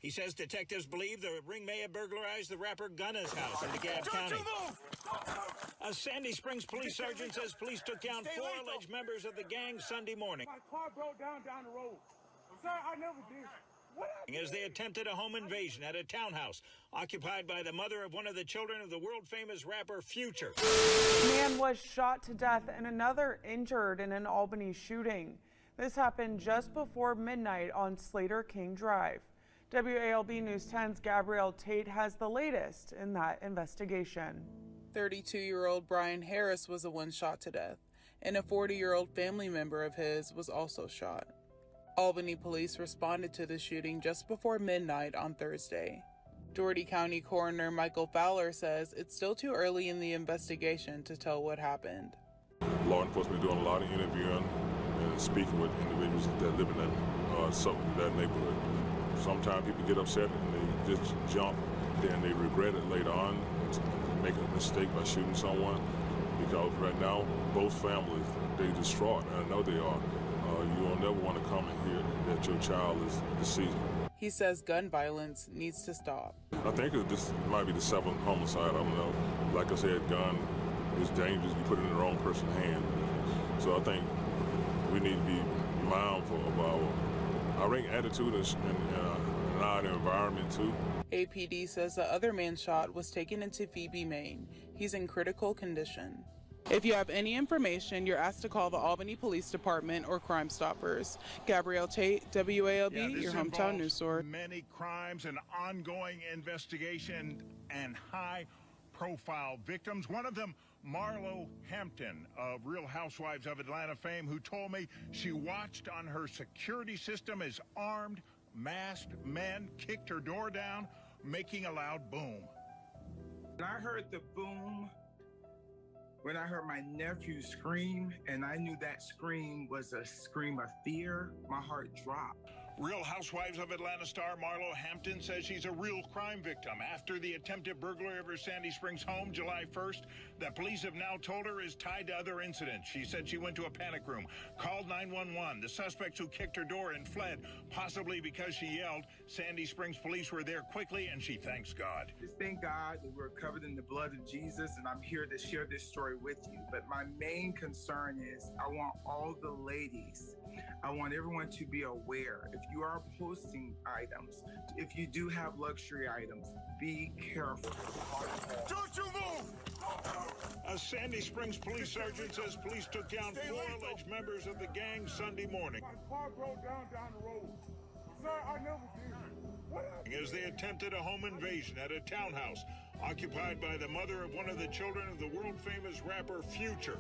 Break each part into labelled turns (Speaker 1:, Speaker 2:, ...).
Speaker 1: He says detectives believe the ring may have burglarized the rapper Gunna's house in DeKalb County. A Sandy Springs police sergeant says police took down 4 alleged members of the gang Sunday morning.
Speaker 2: My car broke down the road. Sir, I never did.
Speaker 1: As they attempted a home invasion at a townhouse occupied by the mother of one of the children of the world-famous rapper Future.
Speaker 3: A man was shot to death and another injured in an Albany shooting. This happened just before midnight on Slater King Drive. WALB News 10's Gabrielle Tate has the latest in that investigation.
Speaker 4: 32-year-old Brian Harris was the one shot to death, and a 40-year-old family member of his was also shot. Albany police responded to the shooting just before midnight on Thursday. Dougherty County Coroner Michael Fowler says it's still too early in the investigation to tell what happened.
Speaker 5: Law enforcement doing a lot of interviewing and speaking with individuals that live in that neighborhood. Sometimes people get upset and they just jump, then they regret it later on, make a mistake by shooting someone. Because right now, both families, they distraught, and I know they are. You will never want to come and hear that your child is deceased.
Speaker 4: He says gun violence needs to stop.
Speaker 5: I think this might be the 7th homicide. I don't know. Like I said, gun is dangerous. You put it in the wrong person's hand. So I think we need to be mindful of our attitude in our environment too.
Speaker 4: APD says the other man shot was taken into Phoebe, Maine. He's in critical condition. If you have any information, you're asked to call the Albany Police Department or Crime Stoppers. Gabrielle Tate, WALB, your hometown news source.
Speaker 6: Many crimes, an ongoing investigation, and high-profile victims. One of them, Marlo Hampton of Real Housewives of Atlanta fame, who told me she watched on her security system as armed, masked men kicked her door down, making a loud boom.
Speaker 7: When I heard the boom, when I heard my nephew scream, and I knew that scream was a scream of fear, my heart dropped.
Speaker 6: Real Housewives of Atlanta star Marlo Hampton says she's a real crime victim after the attempted burglary of her Sandy Springs home July 1st that police have now told her is tied to other incidents. She said she went to a panic room, called 911. The suspects who kicked her door and fled, possibly because she yelled. Sandy Springs police were there quickly, and she thanks God.
Speaker 7: Just thank God that we're covered in the blood of Jesus, and I'm here to share this story with you. But my main concern is I want all the ladies, I want everyone to be aware. If you are posting items, if you do have luxury items, be careful.
Speaker 6: Don't you move!
Speaker 1: A Sandy Springs police sergeant says police took down 4 alleged members of the gang Sunday morning.
Speaker 2: My car broke down the road. Sir, I never did.
Speaker 1: As they attempted a home invasion at a townhouse occupied by the mother of one of the children of the world-famous rapper Future.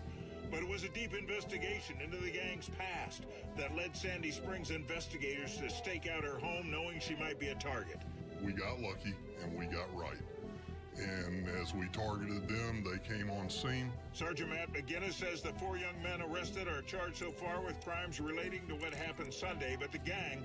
Speaker 1: But it was a deep investigation into the gang's past that led Sandy Springs investigators to stake out her home knowing she might be a target.
Speaker 8: We got lucky and we got right. And as we targeted them, they came on scene.
Speaker 1: Sergeant Matt McGinnis says the 4 young men arrested are charged so far with crimes relating to what happened Sunday, but the gang,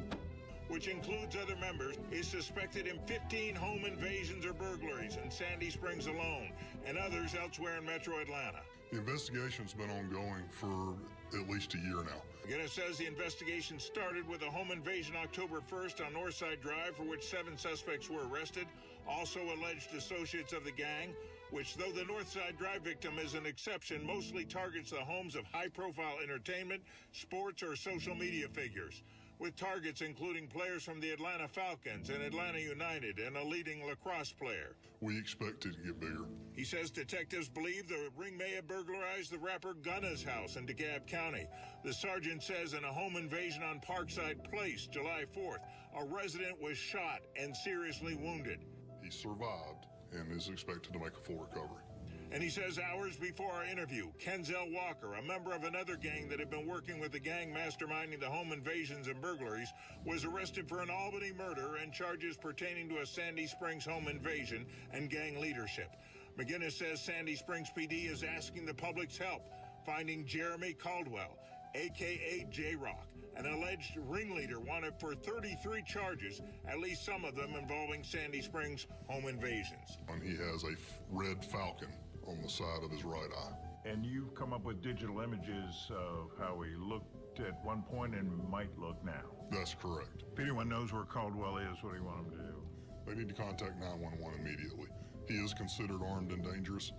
Speaker 1: which includes other members, is suspected in 15 home invasions or burglaries in Sandy Springs alone, and others elsewhere in metro Atlanta.
Speaker 8: The investigation's been ongoing for at least a year now.
Speaker 1: McGinnis says the investigation started with a home invasion October 1st on Northside Drive, for which 7 suspects were arrested, also alleged associates of the gang, which, though the Northside Drive victim is an exception, mostly targets the homes of high-profile entertainment, sports, or social media figures, with targets including players from the Atlanta Falcons and Atlanta United and a leading lacrosse player.
Speaker 8: We expect it to get bigger.
Speaker 1: He says detectives believe the ring may have burglarized the rapper Gunna's house in DeKalb County. The sergeant says in a home invasion on Parkside Place, July 4th, a resident was shot and seriously wounded.
Speaker 8: He survived and is expected to make a full recovery.
Speaker 1: And he says hours before our interview, Kenzel Walker, a member of another gang that had been working with the gang masterminding the home invasions and burglaries, was arrested for an Albany murder and charges pertaining to a Sandy Springs home invasion and gang leadership. McGinnis says Sandy Springs PD is asking the public's help, finding Jeremy Caldwell, a.k.a. J-Rock, an alleged ringleader wanted for 33 charges, at least some of them involving Sandy Springs home invasions.
Speaker 8: And he has a red falcon on the side of his right eye.
Speaker 6: And you've come up with digital images of how he looked
Speaker 1: looked at one point and might look now.
Speaker 8: That's correct.
Speaker 1: If anyone knows where Caldwell is, what do you want them to do?
Speaker 8: They need to contact 911 immediately. He is considered armed and dangerous.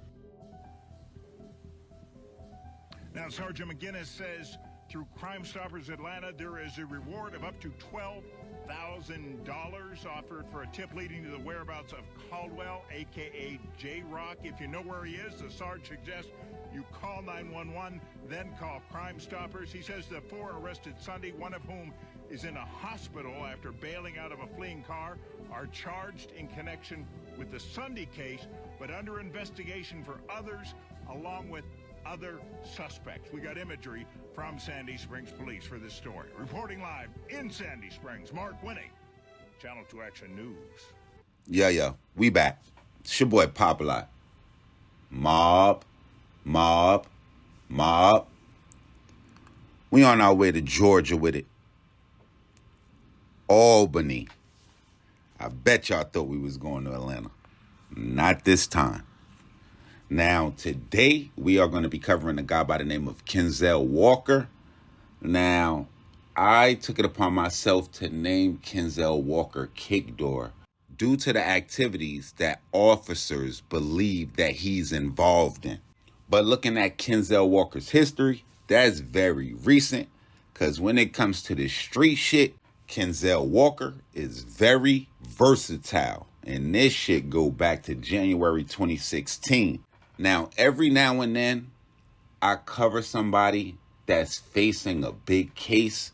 Speaker 6: Now, Sergeant McGinnis says through Crime Stoppers Atlanta, there is a reward of up to $12,000 offered for a tip leading to the whereabouts of Caldwell, a.k.a. J-Rock. If you know where he is, the Sarge suggests you call 911, then call Crime Stoppers. He says the 4 arrested Sunday, one of whom is in a hospital after bailing out of a fleeing car, are charged in connection with the Sunday case, but under investigation for others, along with other suspects. We got imagery from Sandy Springs Police for this story. Reporting live in Sandy Springs, Mark Winnie, Channel 2 Action News.
Speaker 9: Yeah, we back. It's your boy Popalot. Mobb. We on our way to Georgia with it. Albany. I bet y'all thought we was going to Atlanta. Not this time. Now, today, we are going to be covering a guy by the name of Kenzel Walker. Now, I took it upon myself to name Kenzel Walker Kickdoor due to the activities that officers believe that he's involved in. But looking at Kenzel Walker's history, that's very recent, because when it comes to this street shit, Kenzel Walker is very versatile. And this shit go back to January 2016. Now, every now and then, I cover somebody that's facing a big case,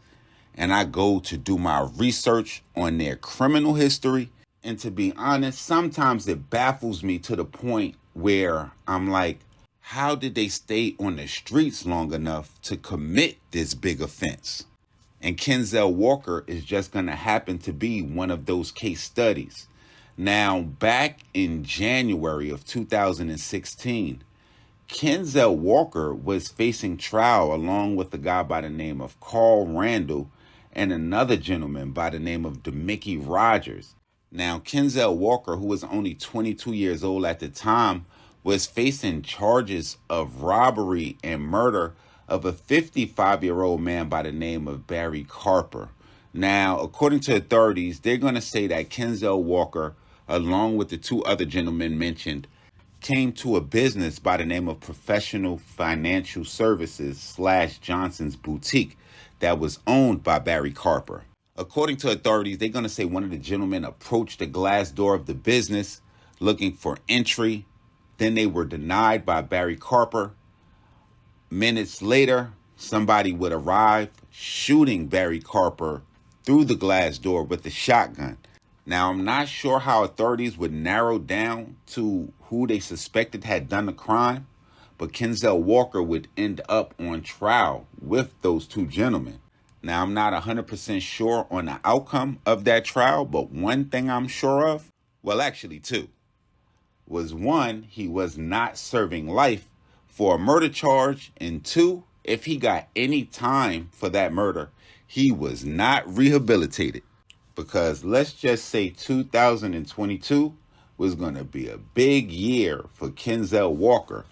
Speaker 9: and I go to do my research on their criminal history. And to be honest, sometimes it baffles me to the point where I'm like, how did they stay on the streets long enough to commit this big offense? And Kenzel Walker is just going to happen to be one of those case studies. Now, back in January of 2016, Kenzel Walker was facing trial along with a guy by the name of Carl Randall and another gentleman by the name of Demickey Rogers. Now, Kenzel Walker, who was only 22 years old at the time, was facing charges of robbery and murder of a 55-year-old man by the name of Barry Carper. Now, according to authorities, they're going to say that Kenzel Walker, along with the 2 other gentlemen mentioned, came to a business by the name of Professional Financial Services / Johnson's Boutique that was owned by Barry Carper. According to authorities, they're going to say one of the gentlemen approached the glass door of the business looking for entry. Then they were denied by Barry Carper. Minutes later, somebody would arrive, shooting Barry Carper through the glass door with a shotgun. Now, I'm not sure how authorities would narrow down to who they suspected had done the crime, but Kenzel Walker would end up on trial with those 2 gentlemen. Now, I'm not 100% sure on the outcome of that trial, but one thing I'm sure of, well, actually 2, was 1, he was not serving life for a murder charge, and 2, if he got any time for that murder, he was not rehabilitated. Because let's just say 2022 was going to be a big year for Kenzel Walker.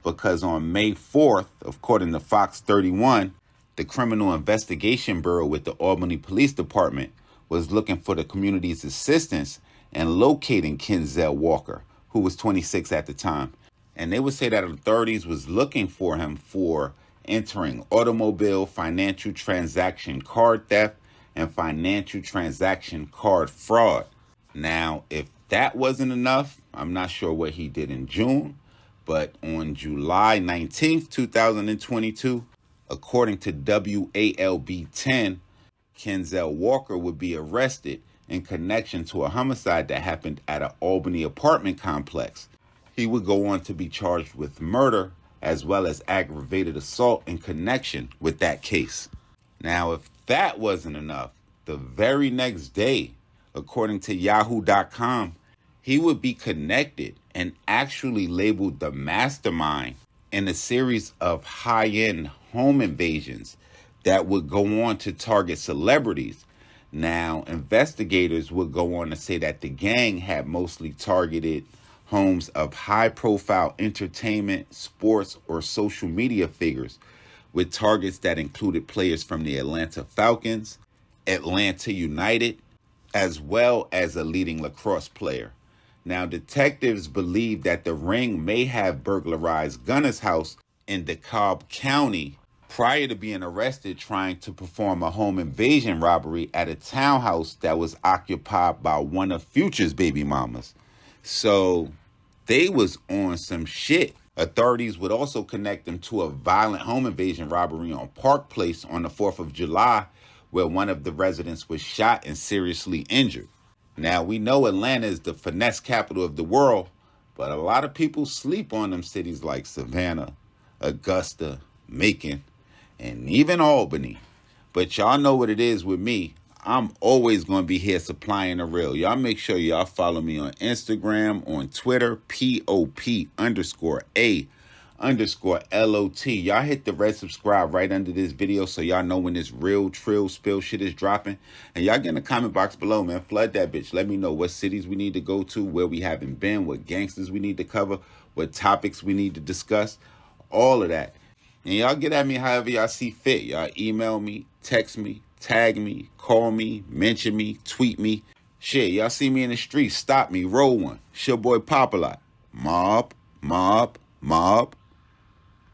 Speaker 9: Because on May 4th, according to Fox 31, the Criminal Investigation Bureau with the Albany Police Department was looking for the community's assistance in locating Kenzel Walker, who was 26 at the time. And they would say that authorities was looking for him for entering automobile financial transaction card theft and financial transaction card fraud. Now, if that wasn't enough, I'm not sure what he did in June, but on July 19th, 2022, according to WALB 10, Kenzel Walker would be arrested in connection to a homicide that happened at an Albany apartment complex. He would go on to be charged with murder as well as aggravated assault in connection with that case. Now, if that wasn't enough, the very next day, according to Yahoo.com, he would be connected and actually labeled the mastermind in a series of high-end home invasions that would go on to target celebrities. Now, investigators would go on to say that the gang had mostly targeted homes of high-profile entertainment, sports, or social media figures, with targets that included players from the Atlanta Falcons, Atlanta United, as well as a leading lacrosse player. Now, detectives believe that the ring may have burglarized Gunner's house in DeKalb County prior to being arrested trying to perform a home invasion robbery at a townhouse that was occupied by one of Future's baby mamas. So they was on some shit. Authorities would also connect them to a violent home invasion robbery on Park Place on the 4th of July, where one of the residents was shot and seriously injured. Now, we know Atlanta is the finesse capital of the world, but a lot of people sleep on them cities like Savannah, Augusta, Macon, and even Albany. But y'all know what it is with me. I'm always going to be here supplying the real. Y'all make sure y'all follow me on Instagram, on Twitter, POP_A_LOT. Y'all hit the red subscribe right under this video so y'all know when this real trill spill shit is dropping. And y'all get in the comment box below, man. Flood that bitch. Let me know what cities we need to go to, where we haven't been, what gangsters we need to cover, what topics we need to discuss, all of that. And y'all get at me however y'all see fit. Y'all email me, text me, tag me, call me, mention me, tweet me. Shit, y'all see me in the street, stop me, roll one. It's your boy Popalot. Mobb, mob, mob.